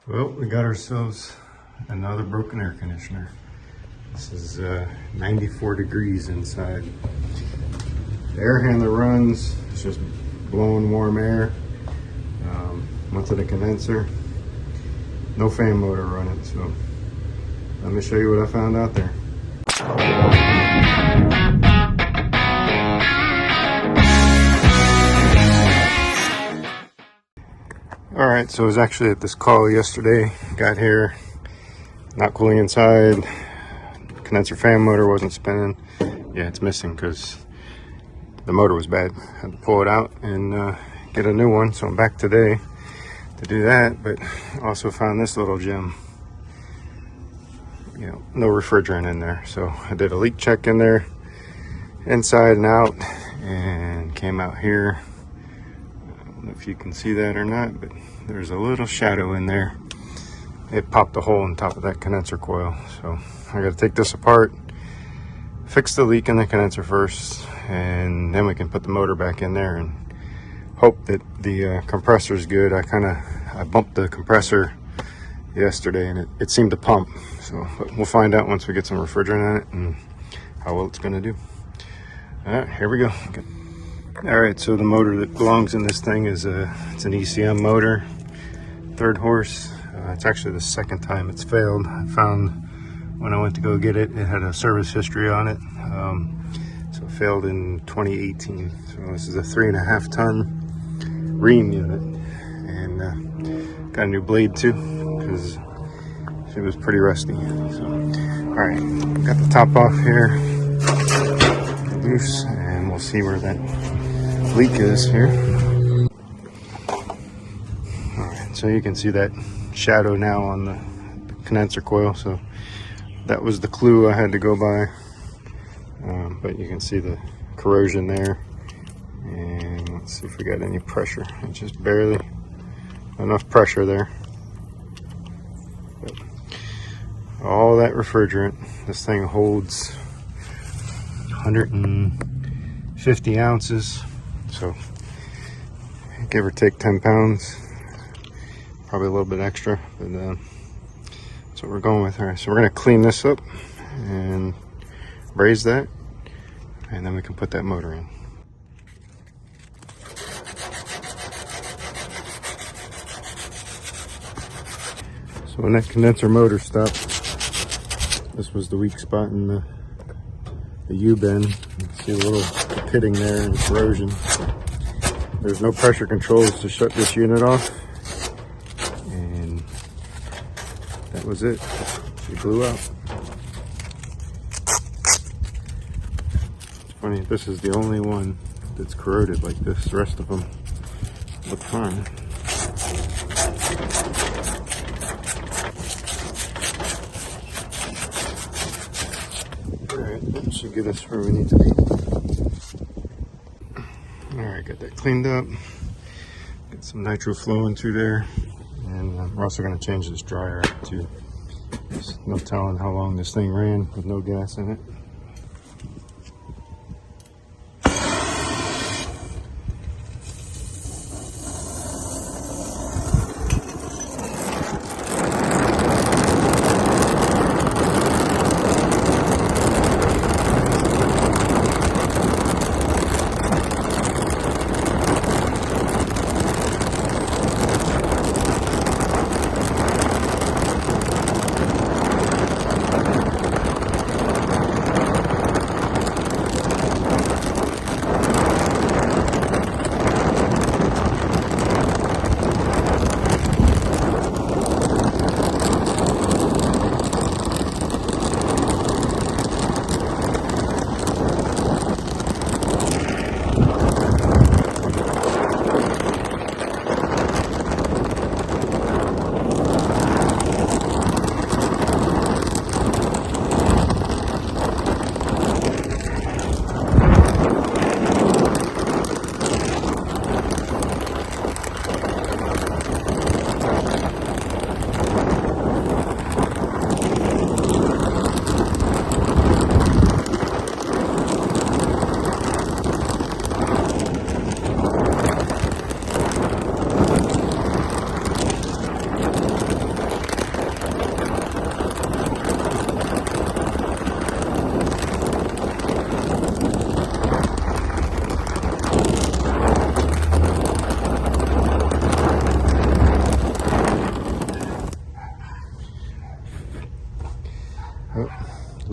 Well, we got ourselves another broken air conditioner. This is 94 degrees inside. The air handler runs, it's just blowing warm air. Went to the condenser, no fan motor running, so let me show you what I found out there. Alright, so I was actually at this call yesterday, got here, not cooling inside, condenser fan motor wasn't spinning. Yeah, it's missing because the motor was bad. Had to pull it out and get a new one, so I'm back today to do that, but also found this little gem. You know, no refrigerant in there, so I did a leak check in there, inside and out, and came out here. I don't know if you can see that or not, but there's a little shadow in there. It popped a hole on top of that condenser coil, so I got to take this apart, fix the leak in the condenser first, and then we can put the motor back in there and hope that the compressor is good. I bumped the compressor yesterday and it seemed to pump, so but we'll find out once we get some refrigerant in it and how well it's going to do. All right, here we go. Okay. All right, so the motor that belongs in this thing is it's an ECM motor, 3rd horse. It's actually the 2nd time it's failed. I found when I went to go get it, it had a service history on it. So it failed in 2018. So this is a 3.5 ton ream unit, and got a new blade too because it was pretty rusty. So, all right, got the top off here, loose, and we'll see where that leak is here. All right, so you can see that shadow now on the condenser coil, so that was the clue I had to go by. But you can see the corrosion there, and let's see if we got any pressure. It's just barely enough pressure there. But all that refrigerant, this thing holds 150 ounces, so give or take 10 pounds, probably a little bit extra, but that's what we're going with. All right, so we're going to clean this up and braze that, and then we can put that motor in. So when that condenser motor stopped, this was the weak spot in the U-bend. You can see a little pitting there and corrosion. There's no pressure controls to shut this unit off, and that was it. She blew out. It's funny, this is the only one that's corroded like this. The rest of them look fine. Alright, that should get us where we need to be. Alright, got that cleaned up. Get some nitro flowing through there. And we're also going to change this dryer out too. There's no telling how long this thing ran with no gas in it.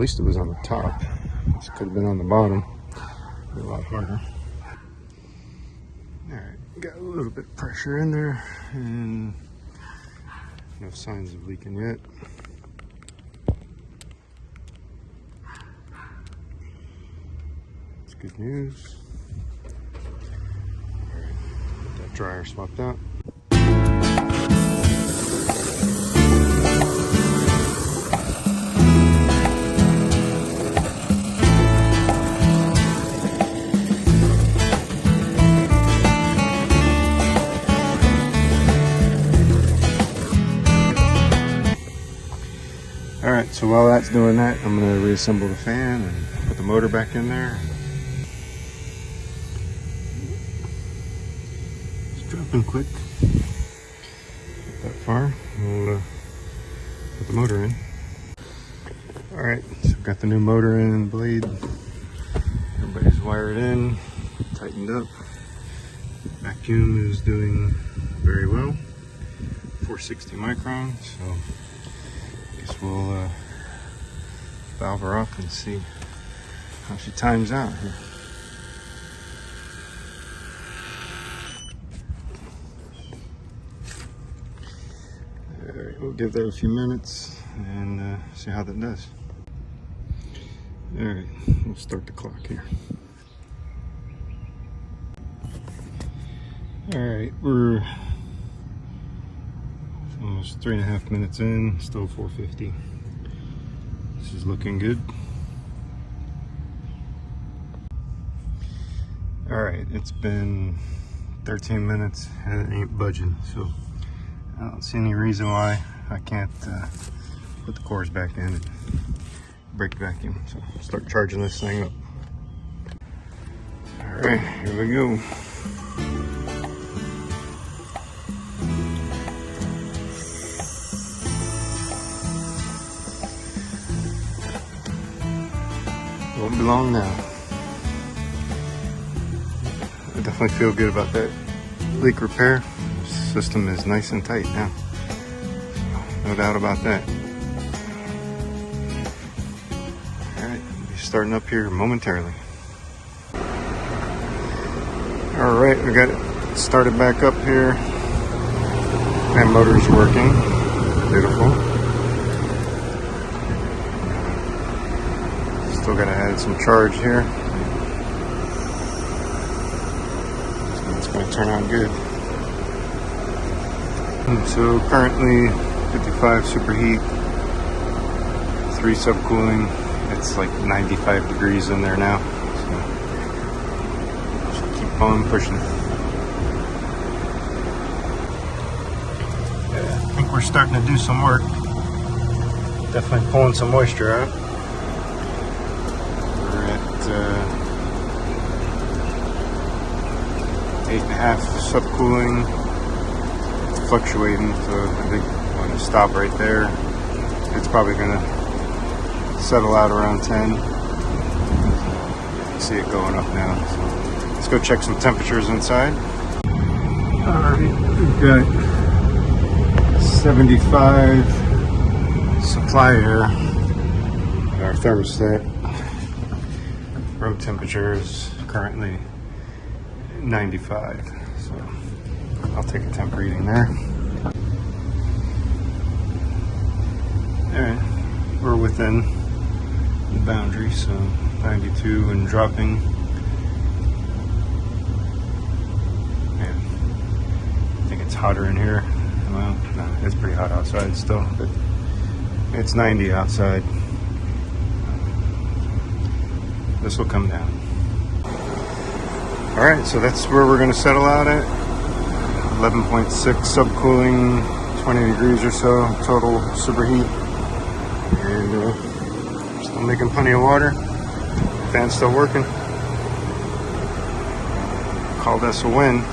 least it was on the top. This could have been on the bottom. A lot harder. Alright, got a little bit of pressure in there and no signs of leaking yet. It's good news. Alright, get that dryer swapped out. Alright, so while that's doing that, I'm going to reassemble the fan and put the motor back in there. It's dropping quick. Not that far. We'll put the motor in. Alright, so I've got the new motor in and blade. Everybody's wired in, tightened up. Vacuum is doing very well. 460 microns, so I guess we'll valve her up and see how she times out here. Alright, we'll give that a few minutes and see how that does. Alright, we'll start the clock here. Alright, we're almost 3.5 minutes in, still 450. This is looking good. Alright, it's been 13 minutes and it ain't budging, so I don't see any reason why I can't put the cores back in and brake vacuum. So start charging this thing up. Alright, here we go. Won't be long now. I definitely feel good about that leak repair. The system is nice and tight now. No doubt about that. Alright, we'll be starting up here momentarily. Alright, we got it started back up here. Fan motor's working. Beautiful. Still gotta add some charge here. So it's gonna turn out good. So currently 55 superheat, 3 subcooling. It's like 95 degrees in there now. So just keep on pushing. Yeah, I think we're starting to do some work. Definitely pulling some moisture out. 8.5 subcooling. It's fluctuating, so I think I'm going to stop right there. It's probably going to settle out around 10. You can see it going up now. So let's go check some temperatures inside. Alright, we've got 75 supply air at our thermostat. Room temperature is currently 95, so I'll take a temp reading there. Alright, we're within the boundary, so 92 and dropping. Yeah, I think it's hotter in here. Well, no, it's pretty hot outside still, but it's 90 outside. This will come down. Alright, so that's where we're going to settle out at. 11.6 subcooling, 20 degrees or so, total superheat. And still making plenty of water. Fan's still working. Call this a win.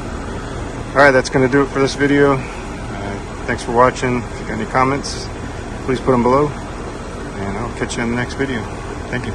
Alright, that's going to do it for this video. Thanks for watching. If you got any comments, please put them below. And I'll catch you in the next video. Thank you.